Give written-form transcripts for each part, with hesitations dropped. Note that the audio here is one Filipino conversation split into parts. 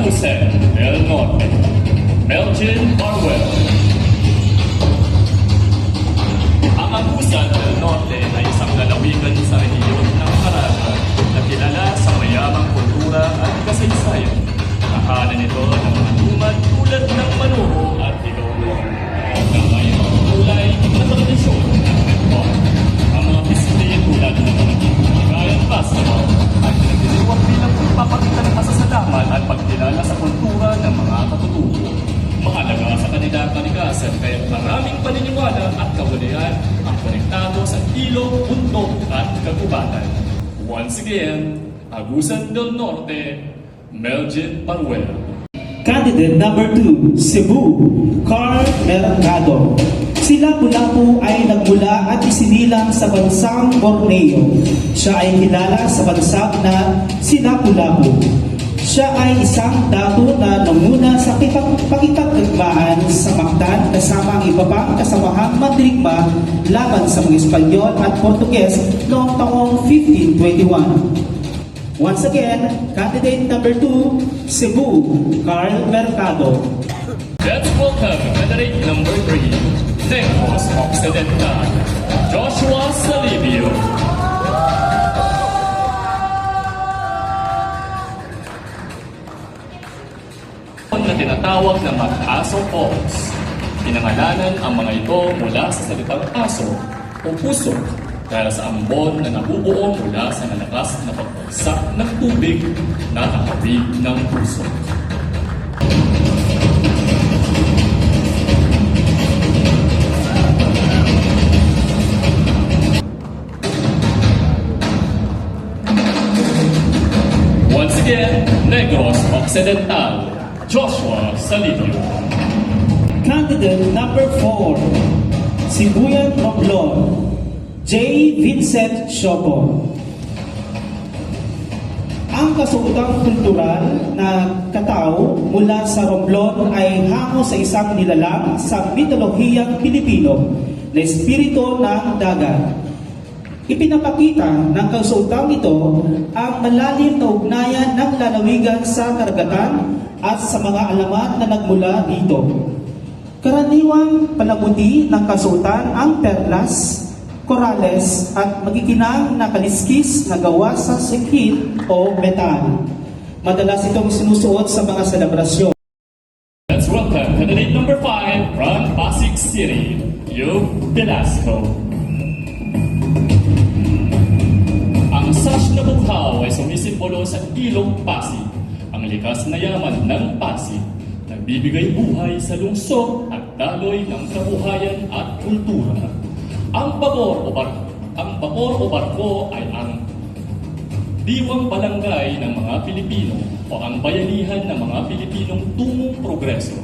Agusan del Norte, Melvin Barwell. Ang Agusan del Norte ay isang lalawigan sa rehiyon ng Caraga na kilala sa mayamang kultura at kasaysayan. Nakahanan ito ng mga lumad tulad ng Manoro at Ilonggo na may mga kulay na tradisyon at network. Ang mga disiplin tulad ng mga kagayan basketball ay pinagdiriwang bilang pagpapakita ng pasasalamat at pagkilala sa kultura ng mga katutubo. Mahalaga sa kanila kalikasan kaya maraming paniniwala at kawalian ang konektado sa ilog, bundok at kagubatan. Once again, Agusan del Norte, Melvin Barwell. Candidate number 2, Cebu, Carl Mercado. Si Lapu-Lapu ay nagmula at isinilang sa bansang Borneo. Siya ay kilala sa bansang na si Lapu-Lapu. Siya ay isang dato na namuna sa pakipagdigmaan sa Mactan kasama ang iba pang kasamahang mandirigma laban sa mga Espanyol at Portuges noong taong 1521. Once again, candidate number 2, Cebu, Carl Mercado. Let's welcome candidate number 3, Negros Occidental, Joshua Salibio. Na tinatawag na mag-aso Falls. Pinangalanan ang mga ito mula sa salitang aso o puso dahil sa ambon na nabubuo mula sa malakas na pagbagsak ng tubig na nakawig ng puso. Once again, Negros Occidental, Joshua Salibio. Candidate number 4, Sibuyan Romblon, J. Vincent Shopo. Ang kasuotang kultural na katao mula sa Romblon ay hango sa isang nilalang sa mitolohiyang Pilipino na espiritu ng dagat. Ipinapakita ng kasuotang ito ang malalim na ugnayan ng lalawigan sa karagatan at sa mga alamat na nagmula dito. Karaniwang palamuti ng kasuotan ang perlas, korales at magiginang na kaliskis na gawa sa sikit o metal. Madalas itong sinusuot sa mga selebrasyon. Let's welcome candidate number 5 from Pasig City, Hugh Velasco. Ang sash na bukhaw ay sumisimbolo sa ilog Pasig, ang likas na yaman ng Pasig, nagbibigay buhay sa lungsod at daloy ng kabuhayan at kultura. Ang babor o barko ay ang diwang palangay ng mga Pilipino o ang bayanihan ng mga Pilipinong tungong progreso.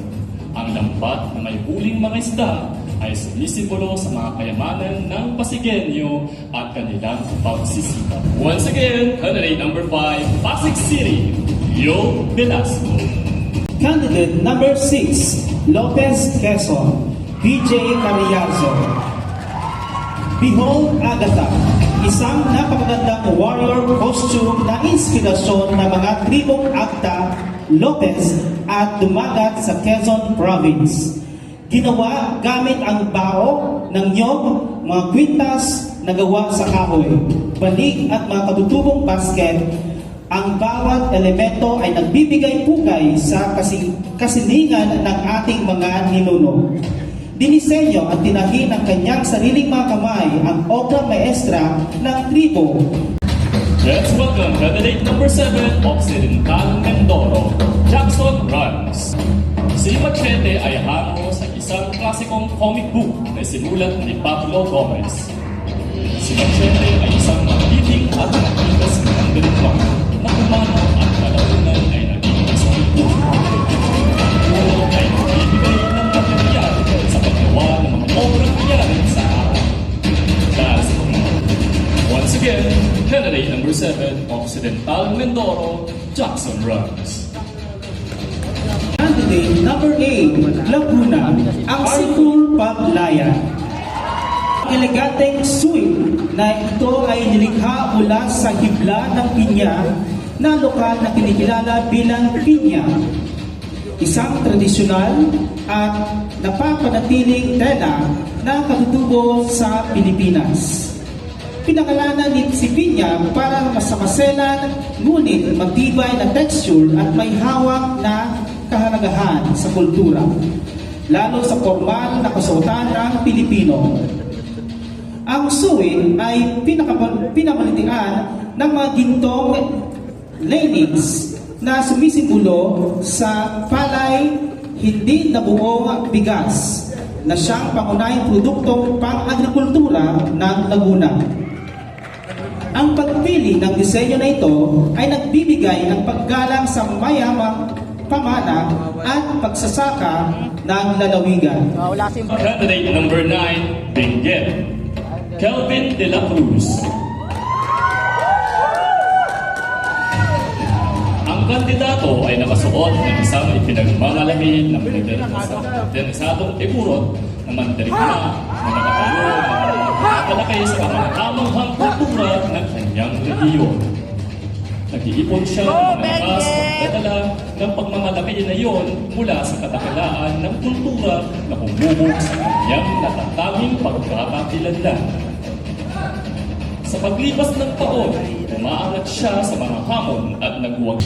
Ang lambat na may huling mga isda ay sumisimbolo sa mga kayamanan ng Pasigenyo at kanilang pagsisikap. Once again, candidate number 5, Pasig City, Yo Velasco. Candidate number 6, Lopez Quezon, PJ Carriazo. Behold Agatha, isang napakagandang warrior costume na inspirasyon ng mga tribong Acta, Lopez at dumagat sa Quezon Province. Ginawa gamit ang bao ng nyog, mga kwintas na gawa sa kahoy, balig at mga katutubong basket. Ang bawat elemento ay nagbibigay pugay sa kasiningan ng ating mga ninuno. Dinisenyo at tinahi ng kanyang sariling mga kamay ang obra maestra ng tribo. Let's welcome candidate number 7, Occidental Mindoro, Jackson Runs. Si Machete ay hango sa isang klasikong comic book na sinulat ni Pablo Gomez. Si Machete ay isang matiting at matigas na mandirigma na umano at kalaunan ay naging isang puro ay nagbibigay ng material sa paggawa ng mga obrang nangyari sa araw. Dahil sa once again, candidate number 7, Occidental Mindoro, Jackson Runs. Candidate number 8, Laguna, ang Sikul Paglaya. Eleganteng swing na ito ay nilikha mula sa hibla ng pinya na lokal na kinikilala bilang pinya, isang tradisyonal at napapanatiling tela na katutubo sa Pilipinas. Pinangalanan ni si pinya para masamaselan ngunit matibay na texture at may hawak na kahalagahan sa kultura, lalo sa formal na kasuotan ng Pilipino. Ang suwi ay pinamalitian ng mga gintong linings na sumisimbolo sa palay hindi nabuong bigas na siyang pangunahing produktong pang-agrikultura ng Laguna. Ang pagpili ng disenyo na ito ay nagbibigay ng paggalang sa mayamang pamana at pagsasaka ng lalawigan. Candidate number 9, Benguet, Kelvin de la Cruz. Ang kandidato ay nakasuot ng isang ipinagmamalaki ng modernisadong tegurot na mandirigma na nakatayo na nakakalakay sa kamanghamanghang kultura ng kanyang rehiyon. Nag-iipon siya ng mga lakas at dadala ng pagmamalaki na iyon mula sa katakalaan ng kultura na humubog sa kanyang natatanging pagkakakilanlan. Sa paglipas ng taon, umaangat siya sa mga hamon at nagwag.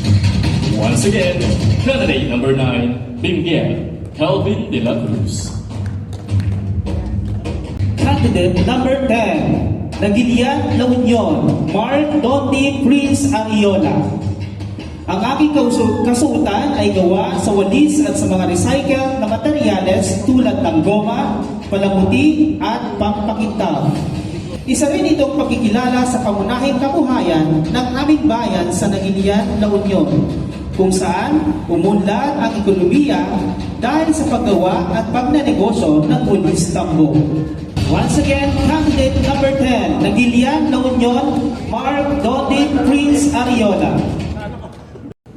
Once again, candidate number 9, Benguet, Kelvin de la Cruz. Candidate number 10, Nagilian La Union, Mark Dondi Prince Ariola. Ang aking kasuotan ay gawa sa walis at sa mga recycle na materyales tulad ng goma, palamuti at pampakintab. Isa rin itong pagkikilala sa pangunahing kabuhayan ng aming bayan sa Nagilian, La Union, kung saan umunlad ang ekonomiya dahil sa paggawa at pagnenegosyo ng walis tambo. Once again, candidate number 10, Nagilian, La Union, Mark Dodin Prince Ariola.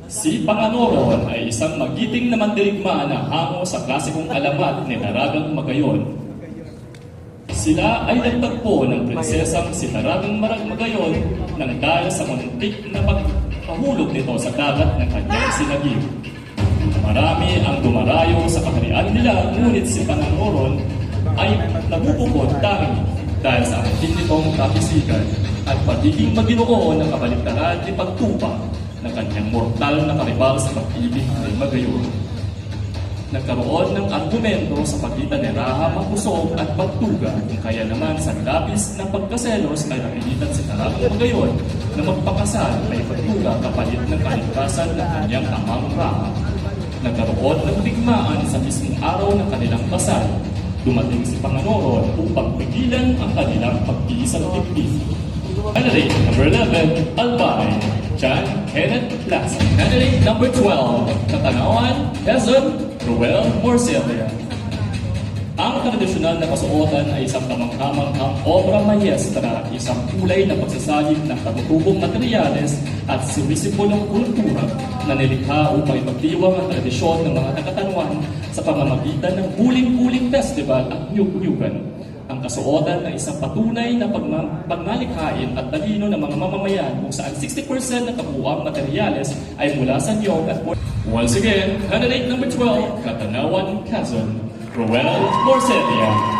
Si Panganoron ay isang magiting na mandirigma na hango sa klasikong alamat ni Daragang Magayon. Sila ay nagtagpo ng prinsesang si Daragang Magayon nang dahil sa muntik na pagpahulog nito sa dagat ng kanyang sinagip. Marami ang dumarayo sa kaharian nila, ngunit si Panganoron ay nabubukod dahil sa akin nitong kapisigan at pagiging maginoo ng kabaliktaran ni pagtupa ng kanyang mortal na karibal sa pag-ibig ni Magayon. Nagkaroon ng argumento sa pagitan ni Raha Makusog at Pagtuga kung kaya naman sa labis na pagkaselos ay napilitan si Daragang Magayon na magpakasal kay Pagtuga kapalit ng kaligtasan ng kanyang amang Raha. Nagkaroon ng digmaan sa mismong araw ng kanilang kasal. Dumating si Panganoron upang pigilan ang kanilang pag-iisang dibdib. Candidate number 11, Albay, John Kenneth Plaza. Candidate number 12, Katanawan, Quezon, Ruel Morcilla. Ang tradisyonal na kasuotan ay isang kamanghamanghang obra maestra, isang kulay na pagsasahig ng katutubong materyales at sumisimbolong kultura na nilikha upang ipagdiwang ang tradisyon ng mga Takatanuan sa pamamagitan ng Huling-Huling Festival at Nyug-Nyugan. Ang kasuotan ay isang patunay na pagmalikhain at talino ng mga mamamayan kung saan 60% ng kabuuang materyales ay mula sa niyog at once again, candidate number 12, Katanawan, Quezon, Ruel Morcilla.